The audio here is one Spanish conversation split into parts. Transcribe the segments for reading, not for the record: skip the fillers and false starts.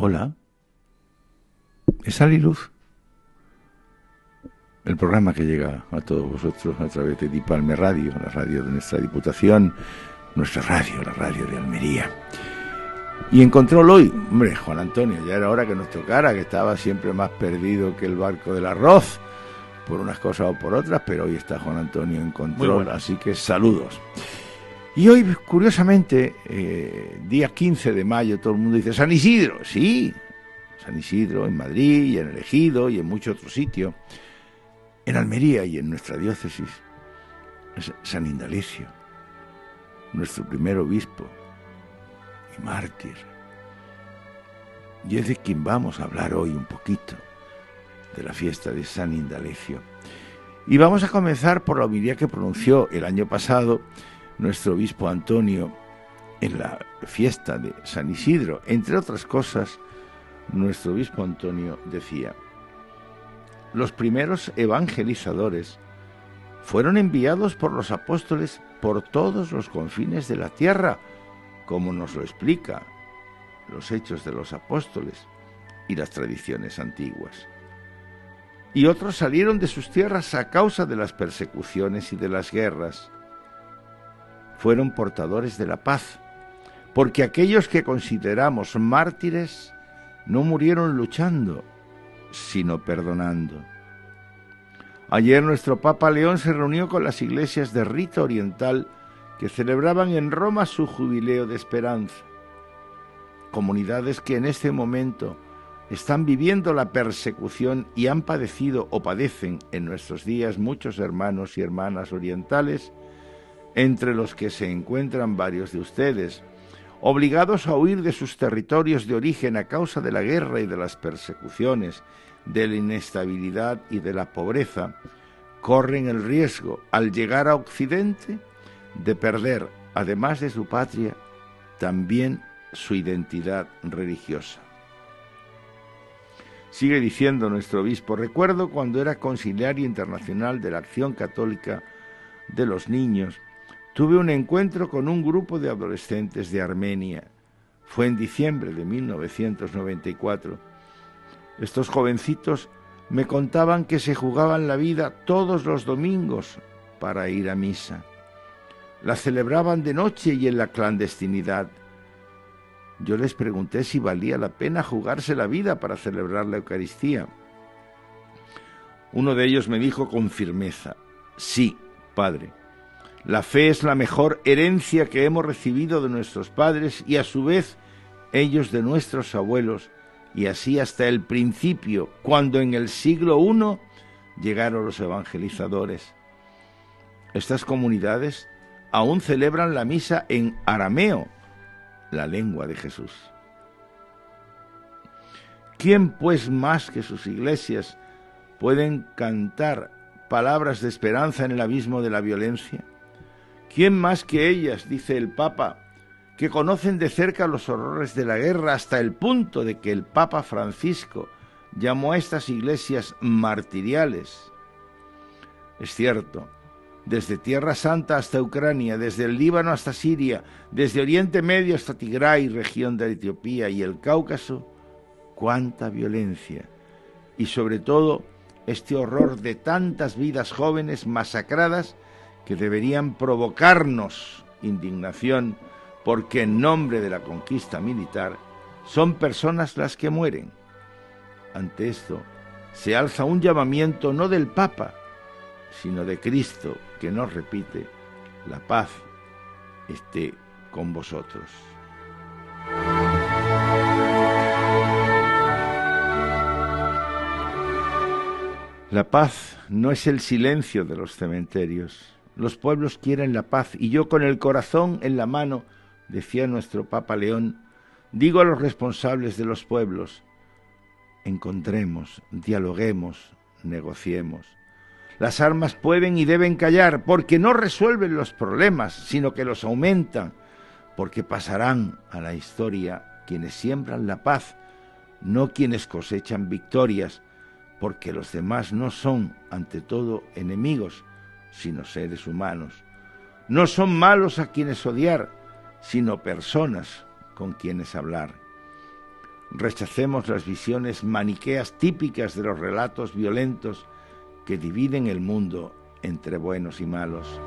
Hola, es Sal y Luz, el programa que llega a todos vosotros a través de Dipalme Radio, la radio de nuestra Diputación, nuestra radio, la radio de Almería. Y en control hoy, hombre, Juan Antonio, ya era hora que nos tocara, que estaba siempre más perdido que el barco del arroz, por unas cosas o por otras, pero hoy está Juan Antonio en control, así que saludos. Y hoy, curiosamente, día 15 de mayo, todo el mundo dice San Isidro. Sí, San Isidro en Madrid y en el Ejido y en muchos otros sitios. En Almería y en nuestra diócesis es San Indalecio, nuestro primer obispo y mártir. Y es de quien vamos a hablar hoy un poquito, de la fiesta de San Indalecio. Y vamos a comenzar por la homilía que pronunció el año pasado nuestro obispo Antonio en la fiesta de San Isidro. Entre otras cosas, nuestro obispo Antonio decía: los primeros evangelizadores fueron enviados por los apóstoles por todos los confines de la tierra, como nos lo explica los Hechos de los Apóstoles y las tradiciones antiguas. Y otros salieron de sus tierras a causa de las persecuciones y de las guerras. Fueron portadores de la paz, porque aquellos que consideramos mártires no murieron luchando, sino perdonando. Ayer nuestro Papa León se reunió con las iglesias de rito oriental que celebraban en Roma su jubileo de esperanza. Comunidades que en este momento están viviendo la persecución y han padecido o padecen en nuestros días muchos hermanos y hermanas orientales, entre los que se encuentran varios de ustedes, obligados a huir de sus territorios de origen a causa de la guerra y de las persecuciones, de la inestabilidad y de la pobreza, corren el riesgo, al llegar a Occidente, de perder, además de su patria, también su identidad religiosa. Sigue diciendo nuestro obispo: recuerdo cuando era conciliario internacional de la Acción Católica de los Niños, tuve un encuentro con un grupo de adolescentes de Armenia. Fue en diciembre de 1994. Estos jovencitos me contaban que se jugaban la vida todos los domingos para ir a misa. La celebraban de noche y en la clandestinidad. Yo les pregunté si valía la pena jugarse la vida para celebrar la Eucaristía. Uno de ellos me dijo con firmeza: sí, padre. La fe es la mejor herencia que hemos recibido de nuestros padres y a su vez ellos de nuestros abuelos, y así hasta el principio, cuando en el siglo I llegaron los evangelizadores. Estas comunidades aún celebran la misa en arameo, la lengua de Jesús. ¿Quién pues más que sus iglesias pueden cantar palabras de esperanza en el abismo de la violencia? ¿Quién más que ellas, dice el Papa, que conocen de cerca los horrores de la guerra hasta el punto de que el Papa Francisco llamó a estas iglesias martiriales? Es cierto, desde Tierra Santa hasta Ucrania, desde el Líbano hasta Siria, desde Oriente Medio hasta Tigray, región de Etiopía y el Cáucaso, cuánta violencia y sobre todo este horror de tantas vidas jóvenes masacradas que deberían provocarnos indignación, porque en nombre de la conquista militar son personas las que mueren. Ante esto se alza un llamamiento no del Papa, sino de Cristo, que nos repite: la paz esté con vosotros. La paz no es el silencio de los cementerios. Los pueblos quieren la paz y yo, con el corazón en la mano, decía nuestro Papa León, digo a los responsables de los pueblos: encontremos, dialoguemos, negociemos. Las armas pueden y deben callar, porque no resuelven los problemas, sino que los aumentan, porque pasarán a la historia quienes siembran la paz, no quienes cosechan victorias, porque los demás no son, ante todo, enemigos, sino seres humanos. No son malos a quienes odiar, sino personas con quienes hablar. Rechacemos las visiones maniqueas típicas de los relatos violentos que dividen el mundo entre buenos y malos.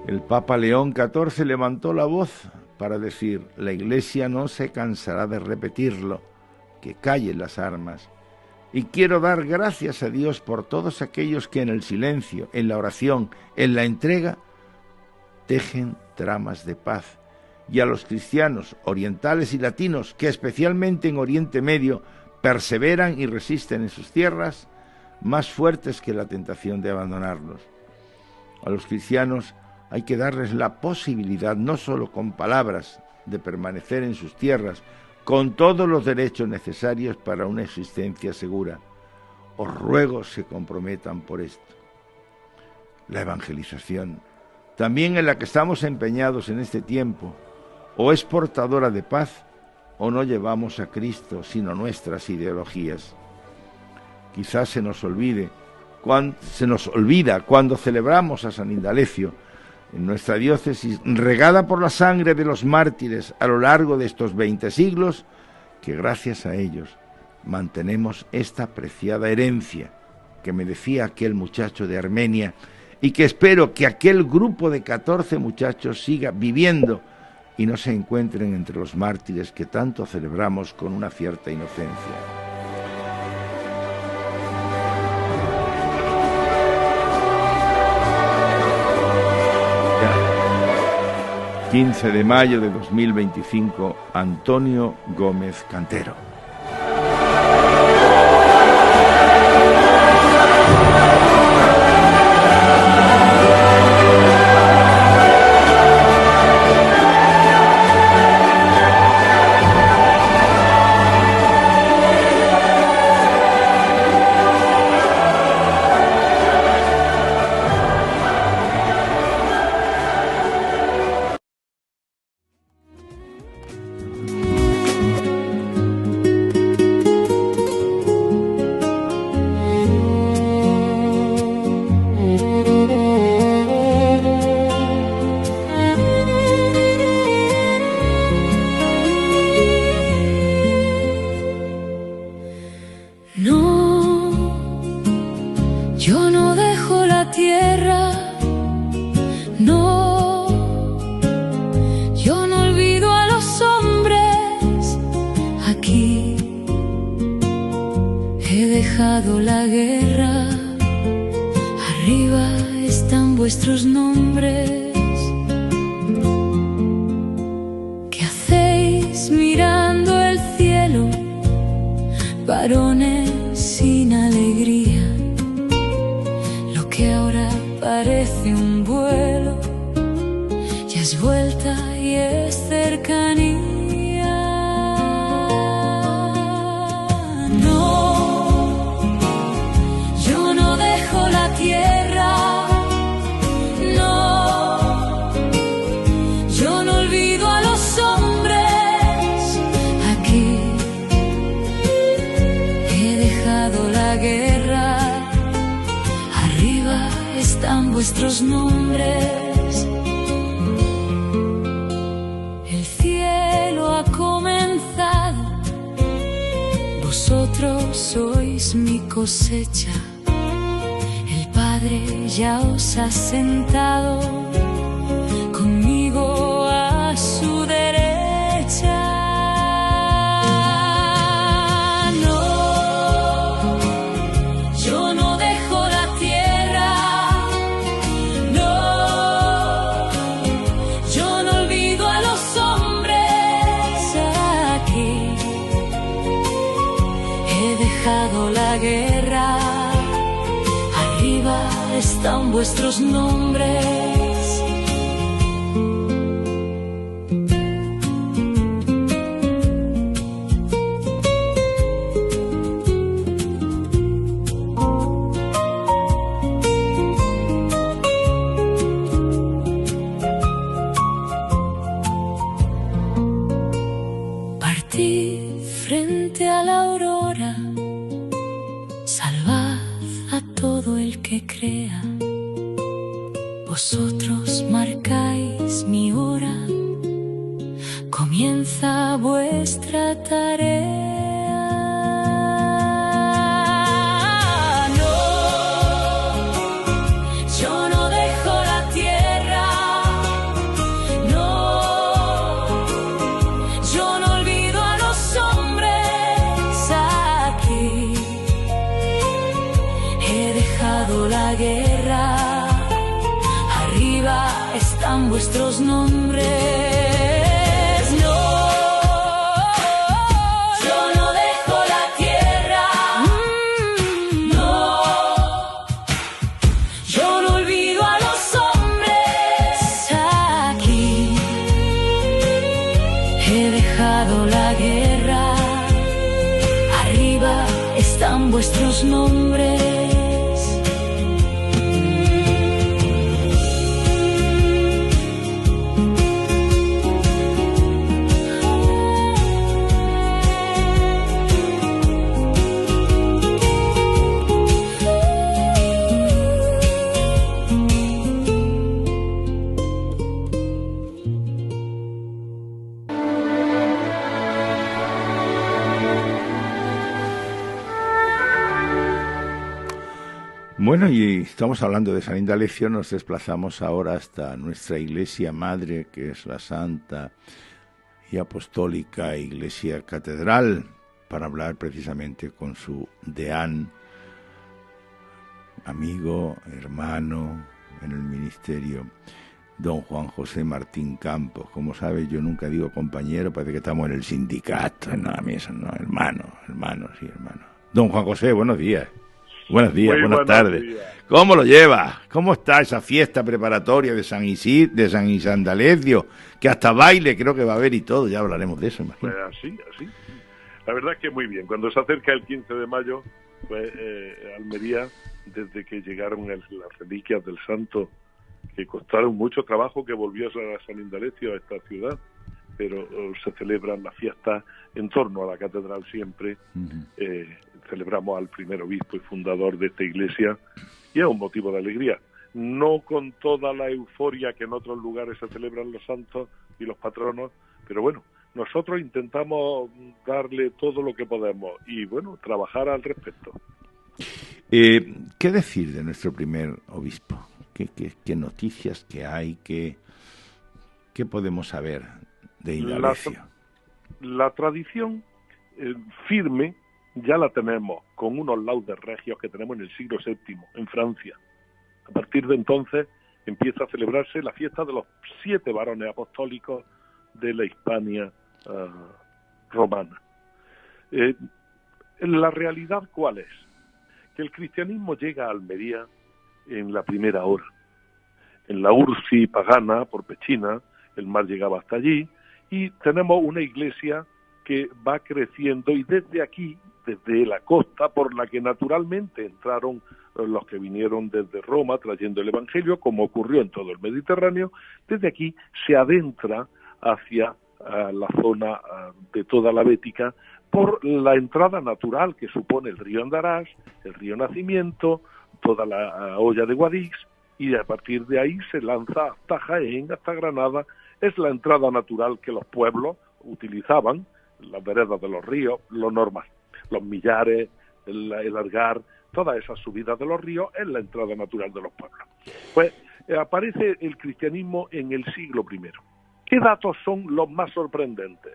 El Papa León XIV levantó la voz para decir: la Iglesia no se cansará de repetirlo, que callen las armas. Y quiero dar gracias a Dios por todos aquellos que en el silencio, en la oración, en la entrega, tejen tramas de paz, y a los cristianos orientales y latinos que especialmente en Oriente Medio perseveran y resisten en sus tierras, más fuertes que la tentación de abandonarlos. A los cristianos hay que darles la posibilidad, no solo con palabras, de permanecer en sus tierras, con todos los derechos necesarios para una existencia segura. Os ruego se comprometan por esto. La evangelización, también en la que estamos empeñados en este tiempo, o es portadora de paz, o no llevamos a Cristo, sino nuestras ideologías. Quizás se nos olvida cuando celebramos a San Indalecio, en nuestra diócesis, regada por la sangre de los mártires a lo largo de estos 20 siglos, que gracias a ellos mantenemos esta preciada herencia que me decía aquel muchacho de Armenia, y que espero que aquel grupo de 14 muchachos siga viviendo y no se encuentren entre los mártires que tanto celebramos con una cierta inocencia. Ya. 15 de mayo de 2025, Antonio Gómez Cantero. Vuestros nombres, el cielo ha comenzado, vosotros sois mi cosecha, el Padre ya os ha sentado conmigo a su derecha. La guerra, arriba están vuestros nombres. Partid frente a la aurora, salvad a todo el que crea. Vosotros marcáis mi hora, comienza esa vuestra tarea. La guerra, arriba están vuestros nombres. No, yo no dejo la tierra. No, yo no olvido a los hombres aquí. He dejado la guerra, arriba están vuestros nombres. Bueno, y estamos hablando de San Indalecio, nos desplazamos ahora hasta nuestra iglesia madre, que es la Santa y Apostólica Iglesia Catedral, para hablar precisamente con su deán, amigo, hermano en el ministerio, don Juan José Martín Campos. Como sabe, yo nunca digo compañero, parece que estamos en el sindicato, no, a mí eso no, hermano, sí, hermano. Don Juan José, buenos días. Buenos días, buenas tardes. Días. ¿Cómo lo lleva? ¿Cómo está esa fiesta preparatoria de San Indalecio? Que hasta baile creo que va a haber y todo, ya hablaremos de eso, imagino. Pues así. La verdad es que muy bien. Cuando se acerca el 15 de mayo, pues Almería, desde que llegaron las reliquias del santo, que costaron mucho trabajo, que volvió a San Indalecio, a esta ciudad, pero se celebran las fiestas en torno a la catedral siempre. Celebramos al primer obispo y fundador de esta iglesia, y es un motivo de alegría. No con toda la euforia que en otros lugares se celebran los santos y los patronos, pero bueno, nosotros intentamos darle todo lo que podemos y bueno, trabajar al respecto. ¿Qué decir de nuestro primer obispo? ¿Qué noticias que hay? ¿Qué podemos saber de Indalecio? La tradición firme ya la tenemos con unos laudes regios que tenemos en el siglo VII en Francia. A partir de entonces empieza a celebrarse la fiesta de los 7 varones apostólicos de la Hispania romana. La realidad, ¿cuál es? Que el cristianismo llega a Almería en la primera hora. En la Ursi pagana, por Pechina, el mar llegaba hasta allí, y tenemos una iglesia que va creciendo, y desde aquí, desde la costa por la que naturalmente entraron los que vinieron desde Roma trayendo el Evangelio, como ocurrió en todo el Mediterráneo, desde aquí se adentra hacia la zona de toda la Bética por la entrada natural que supone el río Andarás, el río Nacimiento, toda la hoya de Guadix, y a partir de ahí se lanza hasta Jaén, hasta Granada. Es la entrada natural que los pueblos utilizaban, las veredas de los ríos, lo normal. Los millares, el Algar, todas esas subidas de los ríos es la entrada natural de los pueblos. Pues aparece el cristianismo en el siglo I. ¿Qué datos son los más sorprendentes?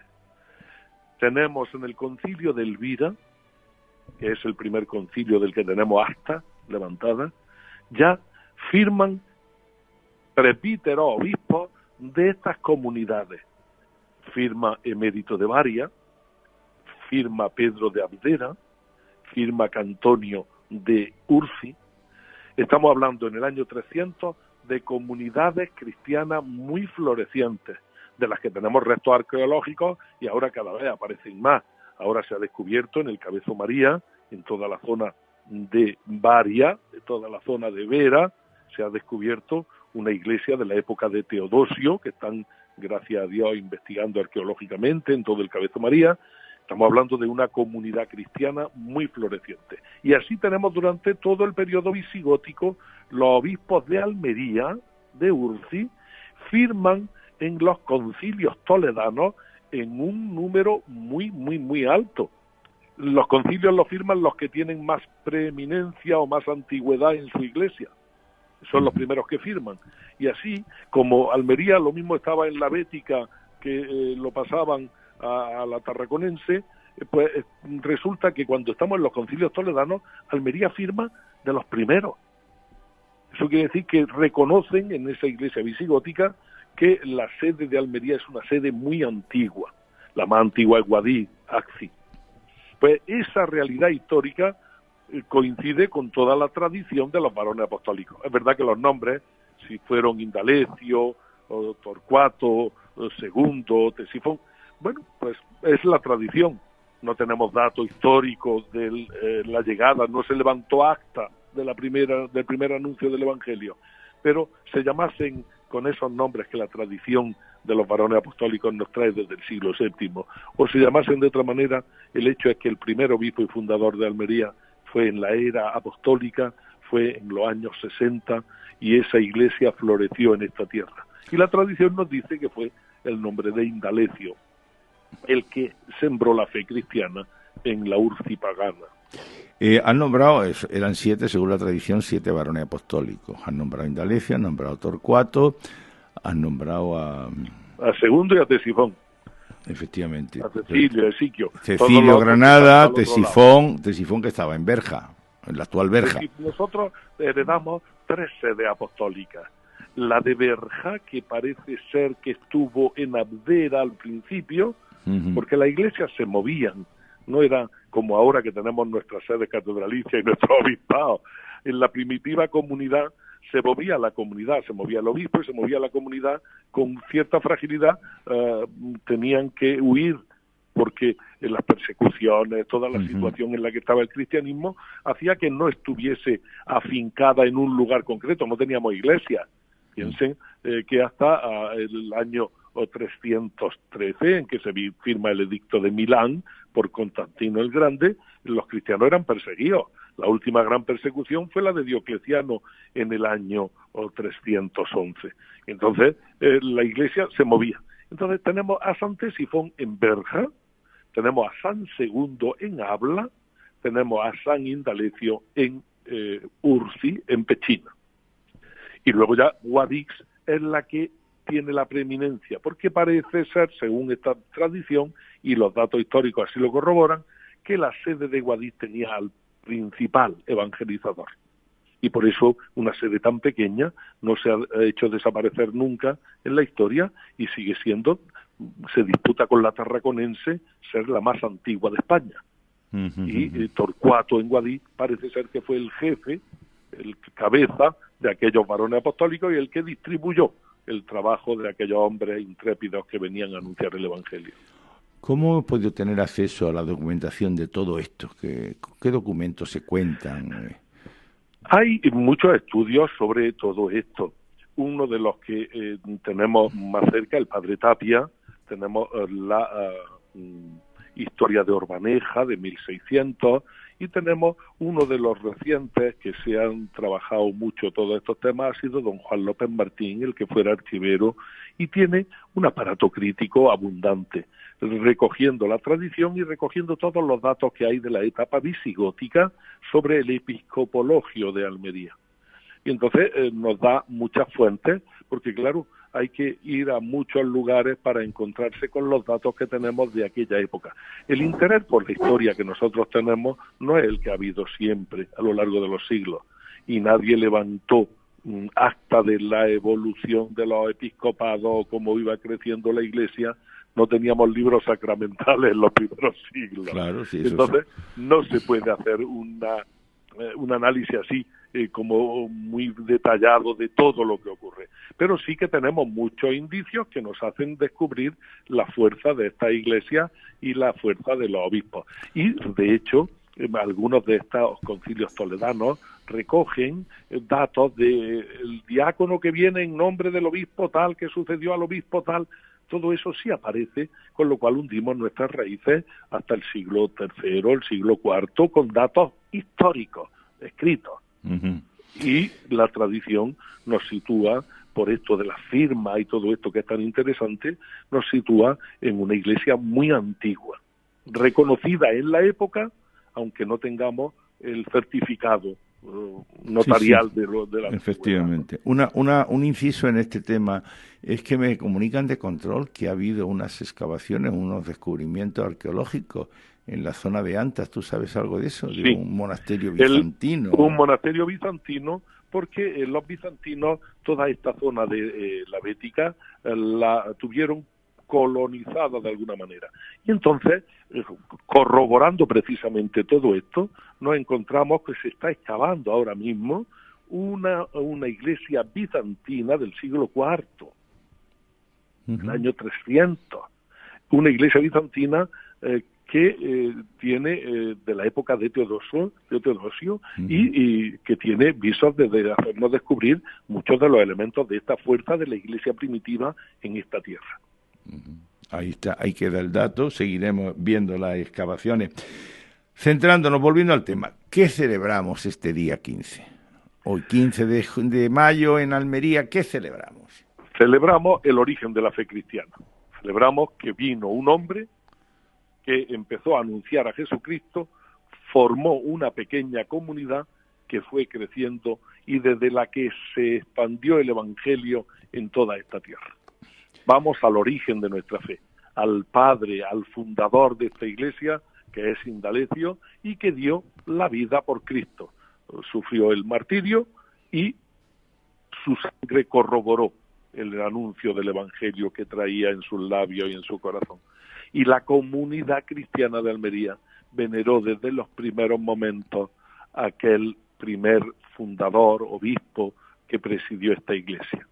Tenemos en el concilio de Elvira, que es el primer concilio del que tenemos acta levantada, ya firman presbíteros, obispos de estas comunidades. Firma Emérito de Baria, firma Pedro de Abdera, firma Cantonio de Ursi. Estamos hablando en el año 300 de comunidades cristianas muy florecientes, de las que tenemos restos arqueológicos y ahora cada vez aparecen más. Ahora se ha descubierto en el Cabezo María, en toda la zona de Baria, de toda la zona de Vera, se ha descubierto una iglesia de la época de Teodosio, que están, gracias a Dios, investigando arqueológicamente en todo el Cabezo María. Estamos hablando de una comunidad cristiana muy floreciente. Y así tenemos durante todo el periodo visigótico los obispos de Almería, de Ursi, firman en los concilios toledanos en un número muy, muy, muy alto. Los concilios los firman los que tienen más preeminencia o más antigüedad en su iglesia. Son los primeros que firman. Y así, como Almería lo mismo estaba en la Bética que lo pasaban a la tarraconense, pues resulta que cuando estamos en los concilios toledanos, Almería firma de los primeros. Eso quiere decir que reconocen en esa iglesia visigótica que la sede de Almería es una sede muy antigua. La más antigua es Guadix, Acci. Pues esa realidad histórica coincide con toda la tradición de los varones apostólicos. Es verdad que los nombres, si fueron Indalecio, o Torcuato, o Segundo, Tesifón, bueno, pues es la tradición. No tenemos datos históricos de la llegada, no se levantó acta del primer anuncio del Evangelio, pero se llamasen con esos nombres que la tradición de los varones apostólicos nos trae desde el siglo VII, o se llamasen de otra manera, el hecho es que el primer obispo y fundador de Almería fue en la era apostólica, fue en los años 60, y esa iglesia floreció en esta tierra. Y la tradición nos dice que fue el nombre de Indalecio el que sembró la fe cristiana en la Urci pagana. Han nombrado, eran 7, según la tradición, 7 varones apostólicos. Han nombrado a Indalecio, han nombrado a Torcuato, han nombrado a Segundo y a Tesifón. Efectivamente. A Cecilio, Esiquio. Cecilio Granada, Tesifón que estaba en Berja, en la actual Berja. Nosotros heredamos 3 sedes apostólicas. La de Berja, que parece ser que estuvo en Abdera al principio, porque las iglesias se movían, no era como ahora que tenemos nuestras sedes catedralicias y nuestro obispado. En la primitiva comunidad se movía la comunidad, se movía el obispo y se movía la comunidad con cierta fragilidad, tenían que huir porque en las persecuciones, toda la situación en la que estaba el cristianismo, hacía que no estuviese afincada en un lugar concreto, no teníamos iglesia. Piensen que hasta el año 313, en que se firma el edicto de Milán por Constantino el Grande, los cristianos eran perseguidos. La última gran persecución fue la de Diocleciano en el año 311. Entonces, la iglesia se movía. Entonces, tenemos a San Tesifón en Berja, tenemos a San Segundo en Abla, tenemos a San Indalecio en Urci, en Pechina. Y luego ya Guadix es la que tiene la preeminencia, porque parece ser, según esta tradición, y los datos históricos así lo corroboran, que la sede de Guadix tenía al principal evangelizador. Y por eso una sede tan pequeña no se ha hecho desaparecer nunca en la historia y sigue siendo, se disputa con la tarraconense, ser la más antigua de España. Y Torcuato en Guadix parece ser que fue el jefe, el cabeza de aquellos varones apostólicos y el que distribuyó el trabajo de aquellos hombres intrépidos que venían a anunciar el Evangelio. ¿Cómo hemos podido tener acceso a la documentación de todo esto? ¿Qué documentos se cuentan? Hay muchos estudios sobre todo esto. Uno de los que tenemos más cerca, el padre Tapia, tenemos la historia de Orbaneja de 1600, y tenemos uno de los recientes que se han trabajado mucho todos estos temas, ha sido don Juan López Martín, el que fuera archivero, y tiene un aparato crítico abundante, recogiendo la tradición y recogiendo todos los datos que hay de la etapa visigótica sobre el episcopologio de Almería. Y entonces nos da muchas fuentes, porque claro, hay que ir a muchos lugares para encontrarse con los datos que tenemos de aquella época. El interés por la historia que nosotros tenemos no es el que ha habido siempre a lo largo de los siglos, y nadie levantó acta de la evolución de los episcopados, cómo iba creciendo la Iglesia. No teníamos libros sacramentales en los primeros siglos. Claro, sí, entonces no se puede hacer un análisis así como muy detallado de todo lo que ocurre, pero sí que tenemos muchos indicios que nos hacen descubrir la fuerza de esta iglesia y la fuerza de los obispos. Y de hecho algunos de estos concilios toledanos recogen datos del diácono que viene en nombre del obispo tal, que sucedió al obispo tal. Todo eso sí aparece, con lo cual hundimos nuestras raíces hasta el siglo III, el siglo IV, con datos históricos escritos. Y la tradición nos sitúa, por esto de las firmas y todo esto que es tan interesante, nos sitúa en una iglesia muy antigua, reconocida en la época, aunque no tengamos el certificado notarial sí. de la Efectivamente. Un inciso en este tema es que me comunican de Control que ha habido unas excavaciones, unos descubrimientos arqueológicos en la zona de Antas. ¿Tú sabes algo de eso? De Sí. un monasterio bizantino. Un monasterio bizantino, porque los bizantinos toda esta zona de la Bética la tuvieron colonizada de alguna manera. Y entonces, corroborando precisamente todo esto, nos encontramos que se está excavando ahora mismo una iglesia bizantina del siglo IV, del año 300. Una iglesia bizantina que tiene de la época de Teodosio, y que tiene visos de hacernos descubrir muchos de los elementos de esta fuerza de la iglesia primitiva en esta tierra. Ahí está, ahí queda el dato, seguiremos viendo las excavaciones. Centrándonos, volviendo al tema, ¿qué celebramos este día 15? Hoy 15 de mayo en Almería, ¿qué celebramos? Celebramos el origen de la fe cristiana. Celebramos que vino un hombre que empezó a anunciar a Jesucristo, formó una pequeña comunidad que fue creciendo y desde la que se expandió el Evangelio en toda esta tierra. Vamos al origen de nuestra fe, al padre, al fundador de esta iglesia, que es Indalecio, y que dio la vida por Cristo. Sufrió el martirio y su sangre corroboró el anuncio del Evangelio que traía en sus labios y en su corazón. Y la comunidad cristiana de Almería veneró desde los primeros momentos a aquel primer fundador, obispo, que presidió esta iglesia.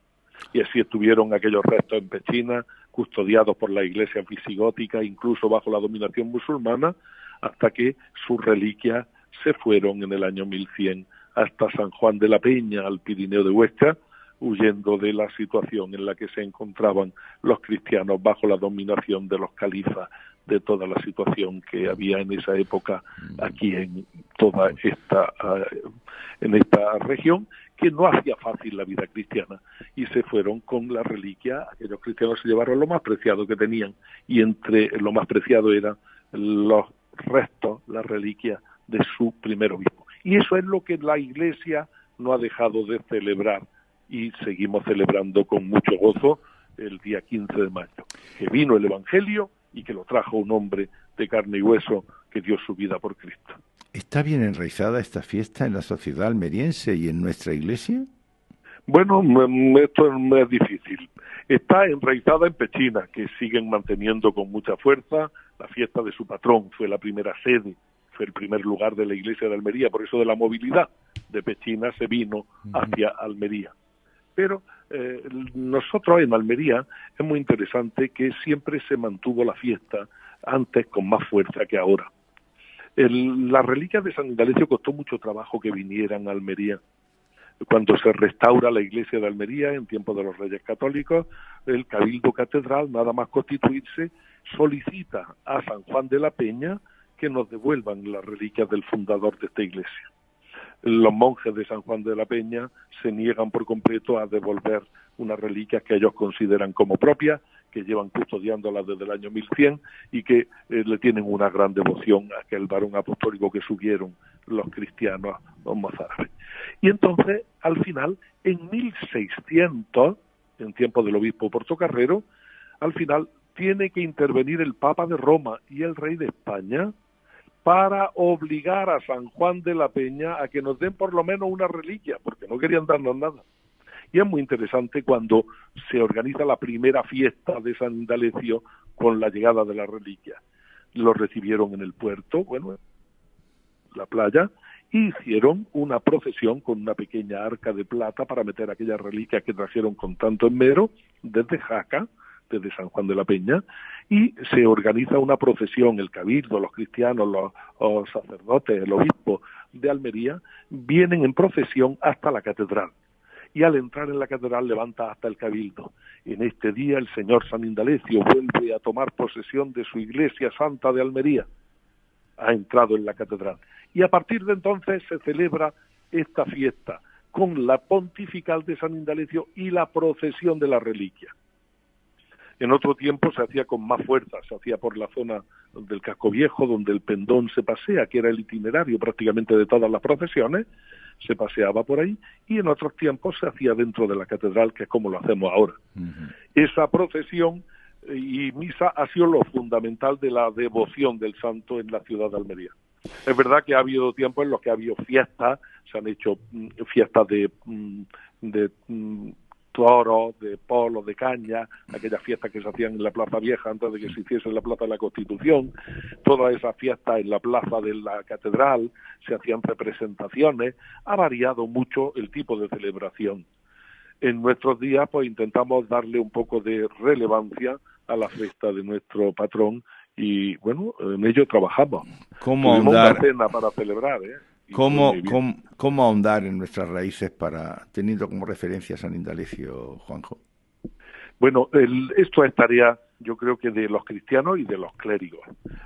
Y así estuvieron aquellos restos en Pechina, custodiados por la iglesia visigótica, incluso bajo la dominación musulmana, hasta que sus reliquias se fueron en el año 1100 hasta San Juan de la Peña, al Pirineo de Huesca, huyendo de la situación en la que se encontraban los cristianos bajo la dominación de los califas, de toda la situación que había en esa época aquí en toda esta región, que no hacía fácil la vida cristiana, y se fueron con la reliquia. Aquellos cristianos se llevaron lo más preciado que tenían, y entre lo más preciado eran los restos, las reliquias de su primer obispo. Y eso es lo que la Iglesia no ha dejado de celebrar, y seguimos celebrando con mucho gozo el día 15 de mayo, que vino el Evangelio y que lo trajo un hombre de carne y hueso que dio su vida por Cristo. ¿Está bien enraizada esta fiesta en la sociedad almeriense y en nuestra iglesia? Bueno, esto es difícil. Está enraizada en Pechina, que siguen manteniendo con mucha fuerza la fiesta de su patrón. Fue la primera sede, fue el primer lugar de la iglesia de Almería, por eso de la movilidad de Pechina se vino hacia Almería. Pero nosotros en Almería es muy interesante que siempre se mantuvo la fiesta antes con más fuerza que ahora. Las reliquias de San Indalecio costó mucho trabajo que vinieran a Almería. Cuando se restaura la iglesia de Almería en tiempos de los Reyes Católicos, el Cabildo Catedral, nada más constituirse, solicita a San Juan de la Peña que nos devuelvan las reliquias del fundador de esta iglesia. Los monjes de San Juan de la Peña se niegan por completo a devolver unas reliquias que ellos consideran como propias, que llevan custodiándolas desde el año 1100 y que le tienen una gran devoción a aquel varón apostólico que subieron los cristianos, los mozárabes. Y entonces, al final, en 1600, en tiempo del obispo Portocarrero, al final tiene que intervenir el Papa de Roma y el Rey de España para obligar a San Juan de la Peña a que nos den por lo menos una reliquia, porque no querían darnos nada. Y es muy interesante cuando se organiza la primera fiesta de San Indalecio con la llegada de la reliquia. Lo recibieron en el puerto, bueno, la playa, y hicieron una procesión con una pequeña arca de plata para meter aquellas reliquias que trajeron con tanto esmero desde Jaca, desde San Juan de la Peña, y se organiza una procesión, el cabildo, los cristianos, los sacerdotes, el obispo de Almería, vienen en procesión hasta la catedral. Y al entrar en la catedral levanta hasta el cabildo. En este día el señor San Indalecio vuelve a tomar posesión de su iglesia santa de Almería. Ha entrado en la catedral. Y a partir de entonces se celebra esta fiesta con la pontifical de San Indalecio y la procesión de la reliquia. En otro tiempo se hacía con más fuerza, se hacía por la zona del Casco Viejo, donde el pendón se pasea, que era el itinerario prácticamente de todas las procesiones, se paseaba por ahí, y en otros tiempos se hacía dentro de la catedral, que es como lo hacemos ahora. Uh-huh. Esa procesión y misa ha sido lo fundamental de la devoción del santo en la ciudad de Almería. Es verdad que ha habido tiempos en los que ha habido fiestas, se han hecho fiestas de toros, de polos, de caña, aquellas fiestas que se hacían en la Plaza Vieja antes de que se hiciese en la Plaza de la Constitución, todas esas fiestas en la Plaza de la Catedral, se hacían representaciones, ha variado mucho el tipo de celebración. En nuestros días pues intentamos darle un poco de relevancia a la fiesta de nuestro patrón y bueno, en ello trabajamos. ¿Cómo Tuvimos ahondar? una cena para celebrar, ¿Cómo ahondar en nuestras raíces teniendo como referencia a San Indalecio, Juanjo? Bueno, esto es tarea, yo creo que de los cristianos y de los clérigos.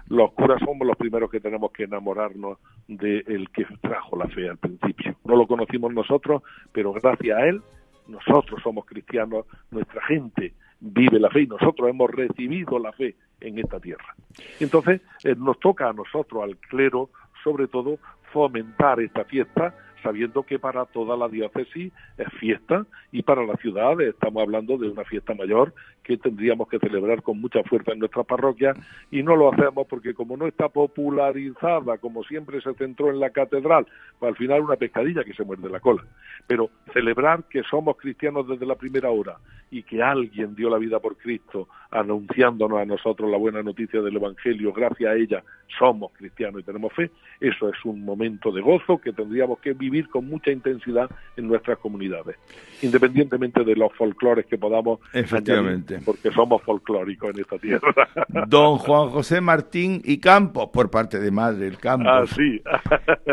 Los curas somos los primeros que tenemos que enamorarnos del que trajo la fe al principio. No lo conocimos nosotros, pero gracias a él, nosotros somos cristianos, nuestra gente vive la fe y nosotros hemos recibido la fe en esta tierra. Entonces, nos toca a nosotros, al clero, sobre todo, fomentar esta fiesta, sabiendo que para toda la diócesis es fiesta y para la ciudad estamos hablando de una fiesta mayor que tendríamos que celebrar con mucha fuerza en nuestras parroquias y no lo hacemos porque como no está popularizada, como siempre se centró en la catedral, pues al final una pescadilla que se muerde la cola. Pero celebrar que somos cristianos desde la primera hora y que alguien dio la vida por Cristo anunciándonos a nosotros la buena noticia del Evangelio, gracias a ella somos cristianos y tenemos fe, eso es un momento de gozo que tendríamos que vivir con mucha intensidad en nuestras comunidades, independientemente de los folclores que podamos añadir, porque somos folclóricos en esta tierra. Don Juan José Martín y Campos, por parte de Madre el Campos. Sí.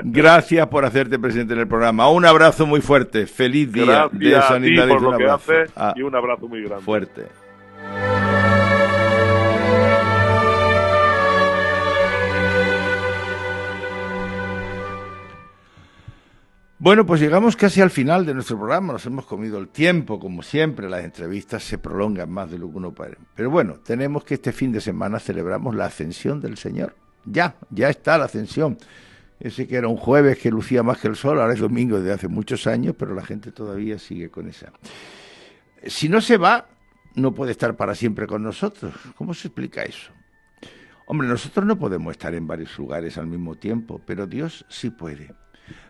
Gracias por hacerte presente en el programa. Un abrazo muy fuerte. Feliz día de San Indalecio. Gracias por lo que haces y un abrazo muy grande. Fuerte. Bueno, pues llegamos casi al final de nuestro programa, nos hemos comido el tiempo, como siempre, las entrevistas se prolongan más de lo que uno puede. Pero bueno, tenemos que este fin de semana celebramos la Ascensión del Señor. Ya está la Ascensión. Ese que era un jueves que lucía más que el sol, ahora es domingo desde hace muchos años, pero la gente todavía sigue con esa. Si no se va, no puede estar para siempre con nosotros. ¿Cómo se explica eso? Hombre, nosotros no podemos estar en varios lugares al mismo tiempo, pero Dios sí puede.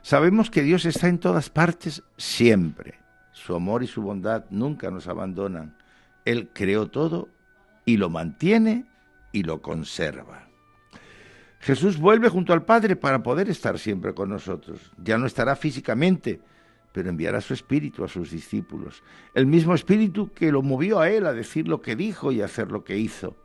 Sabemos que Dios está en todas partes siempre. Su amor y su bondad nunca nos abandonan. Él creó todo y lo mantiene y lo conserva. Jesús vuelve junto al Padre para poder estar siempre con nosotros. Ya no estará físicamente, pero enviará su Espíritu a sus discípulos. El mismo Espíritu que lo movió a Él a decir lo que dijo y a hacer lo que hizo.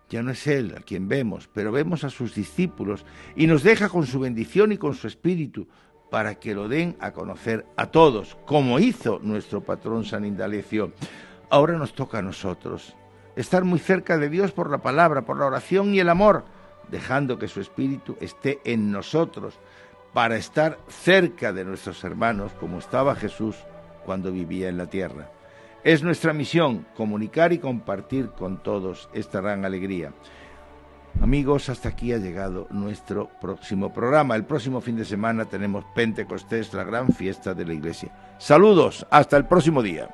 Ya no es Él a quien vemos, pero vemos a sus discípulos y nos deja con su bendición y con su Espíritu para que lo den a conocer a todos, como hizo nuestro patrón San Indalecio. Ahora nos toca a nosotros estar muy cerca de Dios por la palabra, por la oración y el amor, dejando que su Espíritu esté en nosotros para estar cerca de nuestros hermanos como estaba Jesús cuando vivía en la tierra. Es nuestra misión comunicar y compartir con todos esta gran alegría. Amigos, hasta aquí ha llegado nuestro próximo programa. El próximo fin de semana tenemos Pentecostés, la gran fiesta de la Iglesia. Saludos, hasta el próximo día.